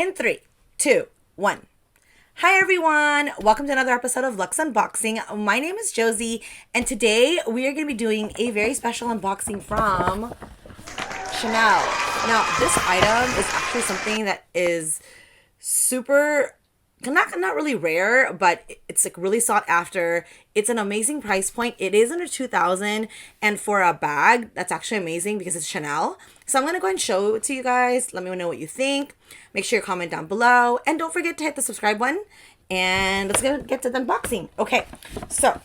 In three, two, one. Hi everyone, welcome to another episode of Luxe Unboxing. My name is Josie, and today we are going to be doing a very special unboxing from Chanel. Now, this item is actually something that is super not really rare, but it's like really sought after. It's an amazing price point. It is under 2,000, and for a bag, that's actually amazing because it's Chanel. So I'm gonna go ahead and show it to you guys. Let me know what you think. Make sure you comment down below, and don't forget to hit the subscribe button. And let's get to the unboxing. Okay, so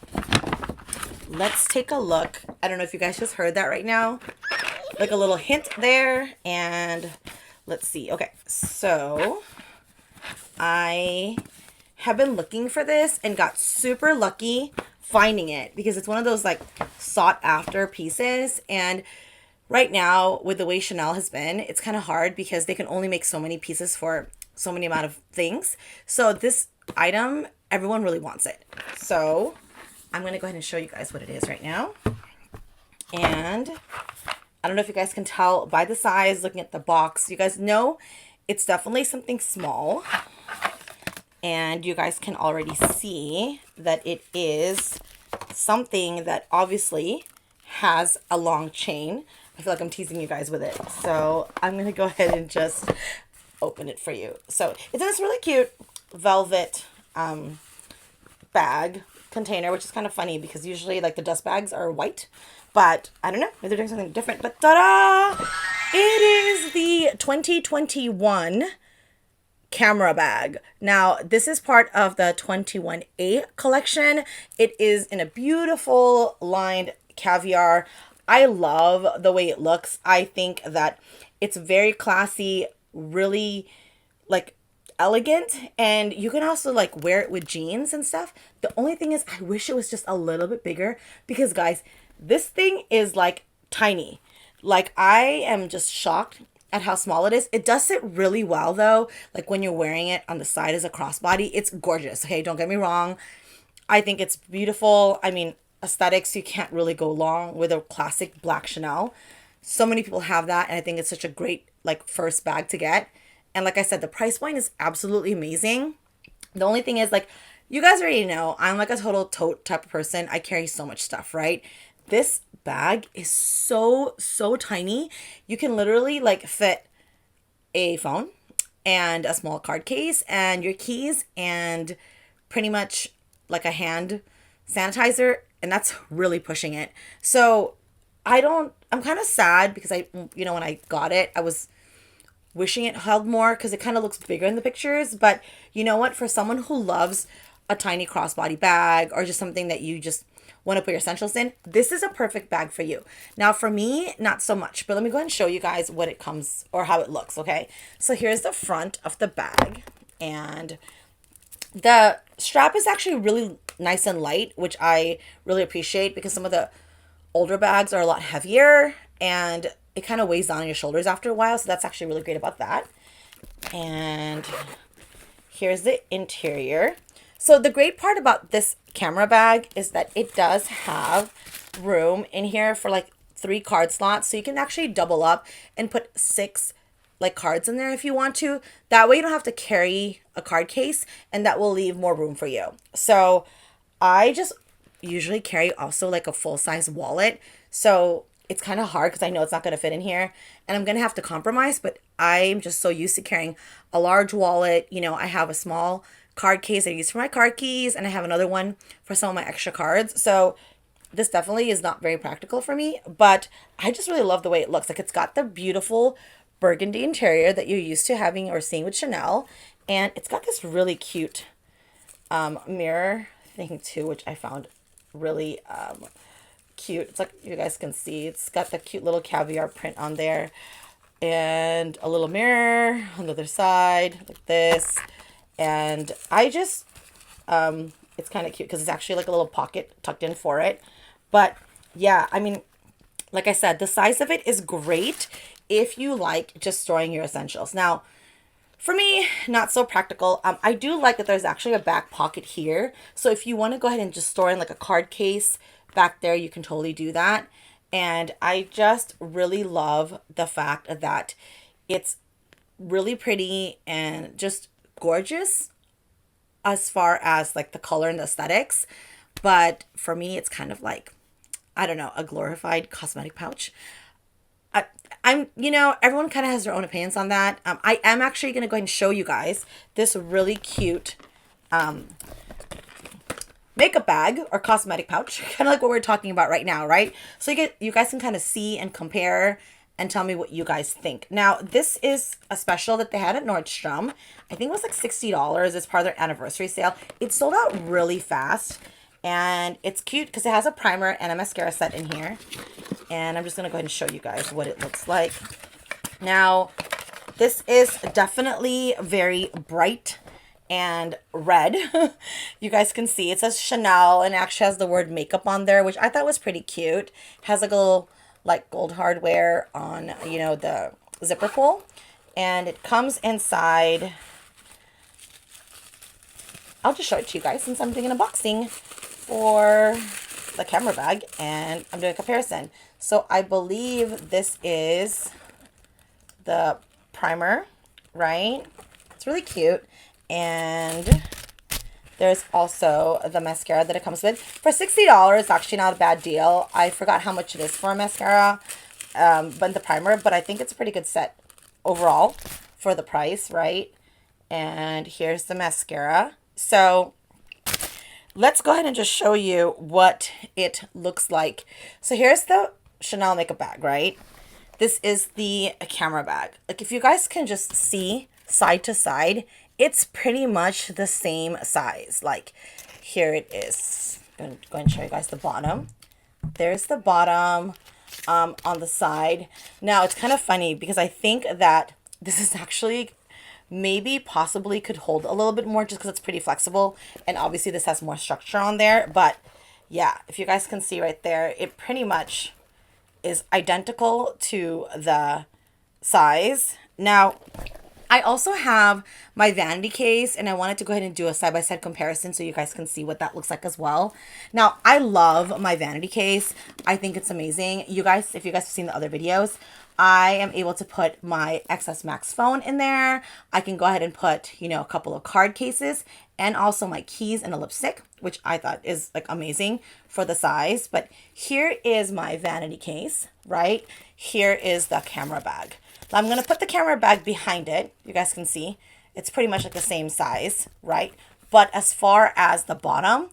let's take a look. I don't know if you guys just heard that right now, like a little hint there. And let's see. Okay, so I have been looking for this and got super lucky finding it because it's one of those like sought after pieces. And right now, with the way Chanel has been, it's kind of hard because they can only make so many pieces for so many amount of things. So this item, everyone really wants it. So I'm going to go ahead and show you guys what it is right now. And I don't know if you guys can tell by the size, looking at the box. You guys know it's definitely something small. And you guys can already see that it is something that obviously has a long chain. I feel like I'm teasing you guys with it. So I'm going to go ahead and just open it for you. So it's in this really cute velvet bag container, which is kind of funny because usually like the dust bags are white. But I don't know, maybe they're doing something different. But ta-da! It is the 2021 camera bag. Now, this is part of the 21A collection. It is in a beautiful lined caviar. I love the way it looks. I think that it's very classy, really like elegant, and you can also like wear it with jeans and stuff. The only thing is I wish it was just a little bit bigger because guys, this thing is like tiny. Like I am just shocked at how small it is. It does sit really well though. Like when you're wearing it on the side as a crossbody, it's gorgeous. Okay, don't get me wrong. I think it's beautiful. I mean, aesthetics, you can't really go wrong with a classic black Chanel. So many people have that, and I think it's such a great like first bag to get. And like I said, the price point is absolutely amazing. The only thing is like you guys already know, I'm like a total tote type of person. I carry so much stuff, right? This bag is so tiny. You can literally like fit a phone and a small card case and your keys and pretty much like a hand sanitizer, and that's really pushing it. So I'm kind of sad because when I got it, I was wishing it held more because it kind of looks bigger in the pictures. But you know what? For someone who loves a tiny crossbody bag or just something that you just want to put your essentials in, this is a perfect bag for you. Now, for me, not so much. But let me go ahead and show you guys what it comes or how it looks, okay? So here's the front of the bag. And the strap is actually really nice and light, which I really appreciate because some of the older bags are a lot heavier and it kind of weighs down on your shoulders after a while. So that's actually really great about that. And here's the interior. So the great part about this camera bag is that it does have room in here for like 3 card slots. So you can actually double up and put 6 like cards in there if you want to. That way you don't have to carry a card case, and that will leave more room for you. So I just usually carry also like a full-size wallet. So it's kind of hard because I know it's not going to fit in here and I'm going to have to compromise, but I'm just so used to carrying a large wallet. I have a small card case I use for my card keys, and I have another one for some of my extra cards. So this definitely is not very practical for me, but I just really love the way it looks. Like it's got the beautiful burgundy interior that you're used to having or seeing with Chanel, and it's got this really cute mirror thing too, which I found really cute. It's like you guys can see, it's got the cute little caviar print on there, and a little mirror on the other side like this. And I just it's kind of cute because it's actually like a little pocket tucked in for it. But yeah, I mean, like I said, the size of it is great if you like just storing your essentials. Now, for me, not so practical. I do like that there's actually a back pocket here. So if you want to go ahead and just store in like a card case back there, you can totally do that. And I just really love the fact that it's really pretty and just gorgeous as far as like the color and the aesthetics. But for me, it's kind of like, I don't know, a glorified cosmetic pouch. I'm, everyone kind of has their own opinions on that. I am actually going to go ahead and show you guys this really cute makeup bag or cosmetic pouch, kind of like what we're talking about right now, right? So you guys can kind of see and compare and tell me what you guys think. Now, this is a special that they had at Nordstrom. I think it was like $60 as part of their anniversary sale. It sold out really fast, and it's cute because it has a primer and a mascara set in here. And I'm just going to go ahead and show you guys what it looks like. Now, this is definitely very bright and red. You guys can see it says Chanel and actually has the word makeup on there, which I thought was pretty cute. Has like a little like gold hardware on, the zipper pull. And it comes inside. I'll just show it to you guys since I'm doing an unboxing for the camera bag and I'm doing a comparison. So I believe this is the primer, right? It's really cute. And there's also the mascara that it comes with. For $60, it's actually not a bad deal. I forgot how much it is for a mascara, but the primer. But I think it's a pretty good set overall for the price, right? And here's the mascara. So let's go ahead and just show you what it looks like. So here's the Chanel makeup bag, right? This is the camera bag. Like if you guys can just see side to side, it's pretty much the same size. Like here it is. I'm going to go and show you guys the bottom. There's the bottom on the side. Now it's kind of funny because I think that this is actually maybe possibly could hold a little bit more just because it's pretty flexible. And obviously this has more structure on there. But yeah, if you guys can see right there, it pretty much is identical to the size. Now, I also have my Vanity case and I wanted to go ahead and do a side-by-side comparison so you guys can see what that looks like as well. Now, I love my Vanity case. I think it's amazing. You guys, if you guys have seen the other videos, I am able to put my XS Max phone in there. I can go ahead and put, a couple of card cases and also my keys and a lipstick, which I thought is like amazing for the size. But here is my Vanity case, right? Here is the camera bag. I'm going to put the camera bag behind it. You guys can see it's pretty much like the same size, right? But as far as the bottom,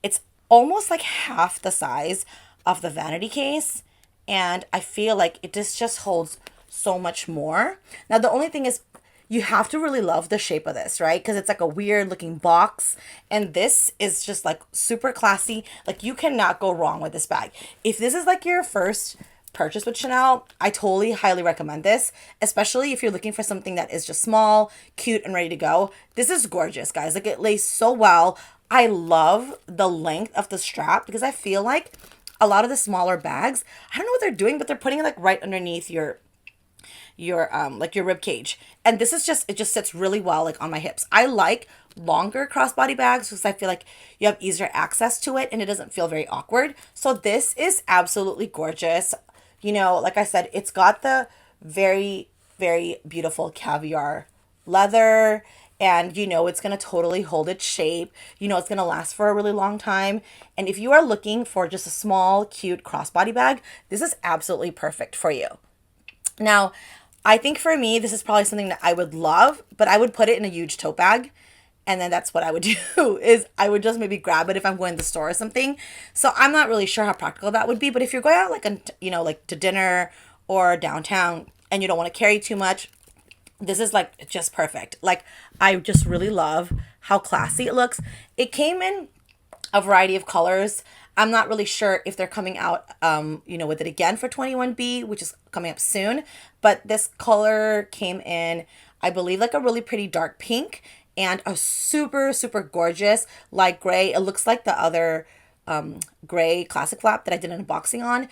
it's almost like half the size of the Vanity case. And I feel like it just holds so much more. Now, the only thing is you have to really love the shape of this, right? Because it's like a weird looking box. And this is just like super classy. Like you cannot go wrong with this bag. If this is like your first purchase with Chanel, I totally highly recommend this, especially if you're looking for something that is just small, cute, and ready to go. This is gorgeous, guys. Like it lays so well. I love the length of the strap because I feel like a lot of the smaller bags, I don't know what they're doing, but they're putting it like right underneath your rib cage. And this is it just sits really well like on my hips. I like longer crossbody bags because I feel like you have easier access to it and it doesn't feel very awkward. So this is absolutely gorgeous. Like I said, it's got the very, very beautiful caviar leather and it's going to totally hold its shape. It's going to last for a really long time. And if you are looking for just a small, cute crossbody bag, this is absolutely perfect for you. Now, I think for me, this is probably something that I would love, but I would put it in a huge tote bag. And then that's what I would do is I would just maybe grab it if I'm going to the store or something. So I'm not really sure how practical that would be. But if you're going out like to dinner or downtown and you don't want to carry too much, this is like just perfect. Like I just really love how classy it looks. It came in a variety of colors. I'm not really sure if they're coming out, with it again for 21B, which is coming up soon. But this color came in, I believe, like a really pretty dark pink. And a super, super gorgeous light gray. It looks like the other gray classic flap that I did an unboxing on.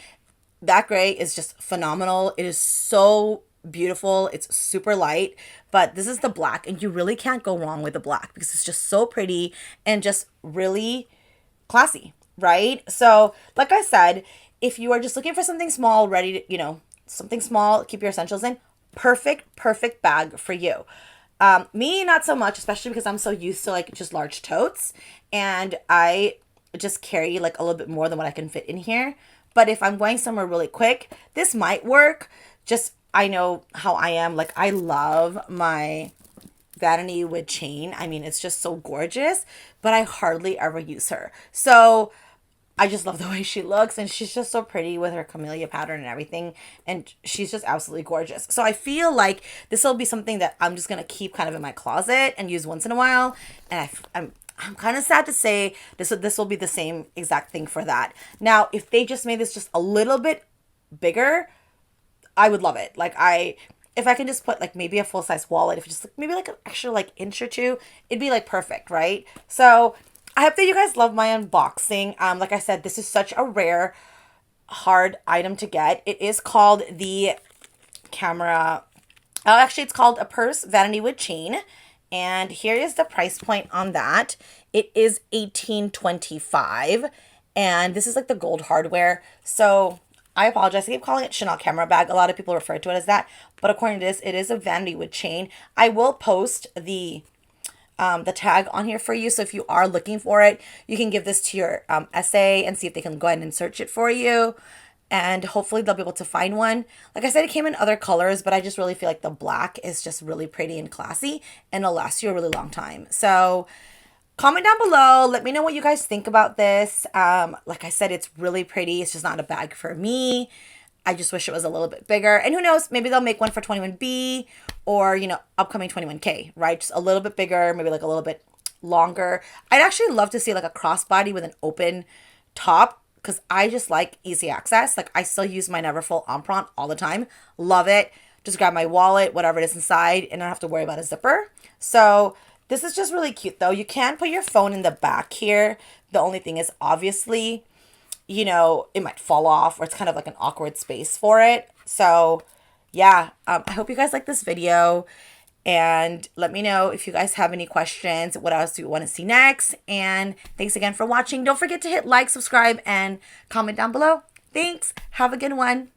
That gray is just phenomenal. It is so beautiful. It's super light. But this is the black. And you really can't go wrong with the black because it's just so pretty and just really classy, right? So like I said, if you are just looking for something small, ready to, something small, keep your essentials in, perfect bag for you. Me, not so much, especially because I'm so used to like just large totes, and I just carry like a little bit more than what I can fit in here. But if I'm going somewhere really quick, this might work. Just, I know how I am. Like, I love my Vanity with chain. I mean, it's just so gorgeous, but I hardly ever use her. So I just love the way she looks, and she's just so pretty with her camellia pattern and everything, and she's just absolutely gorgeous. So I feel like this will be something that I'm just gonna keep kind of in my closet and use once in a while. And I'm kind of sad to say this will be the same exact thing for that. Now, if they just made this just a little bit bigger, I would love it. Like, if I can just put like maybe a full size wallet, if just like, maybe like an extra like inch or two, it'd be like perfect, right? So I hope that you guys love my unboxing. Like I said, this is such a rare, hard item to get. It is called the camera. Actually, it's called a purse Vanity with chain. And here is the price point on that. It is $18.25. And this is like the gold hardware. So I apologize. I keep calling it Chanel camera bag. A lot of people refer to it as that. But according to this, it is a Vanity with chain. I will post the tag on here for you. So if you are looking for it, you can give this to your essay and see if they can go ahead and search it for you. And hopefully they'll be able to find one. Like I said, it came in other colors, but I just really feel like the black is just really pretty and classy, and it'll last you a really long time. So comment down below. Let me know what you guys think about this. Like I said, it's really pretty. It's just not a bag for me. I just wish it was a little bit bigger. And who knows, maybe they'll make one for 21B or, you know, upcoming 21K, right? Just a little bit bigger, maybe like a little bit longer. I'd actually love to see like a crossbody with an open top, because I just like easy access. Like, I still use my Neverfull Empreinte all the time. Love it. Just grab my wallet, whatever it is inside, and I don't have to worry about a zipper. So this is just really cute though. You can put your phone in the back here. The only thing is, obviously, you know, it might fall off, or it's kind of like an awkward space for it. So yeah, I hope you guys like this video, and let me know if you guys have any questions. What else do you want to see next? And thanks again for watching. Don't forget to hit like, subscribe, and comment down below. Thanks. Have a good one.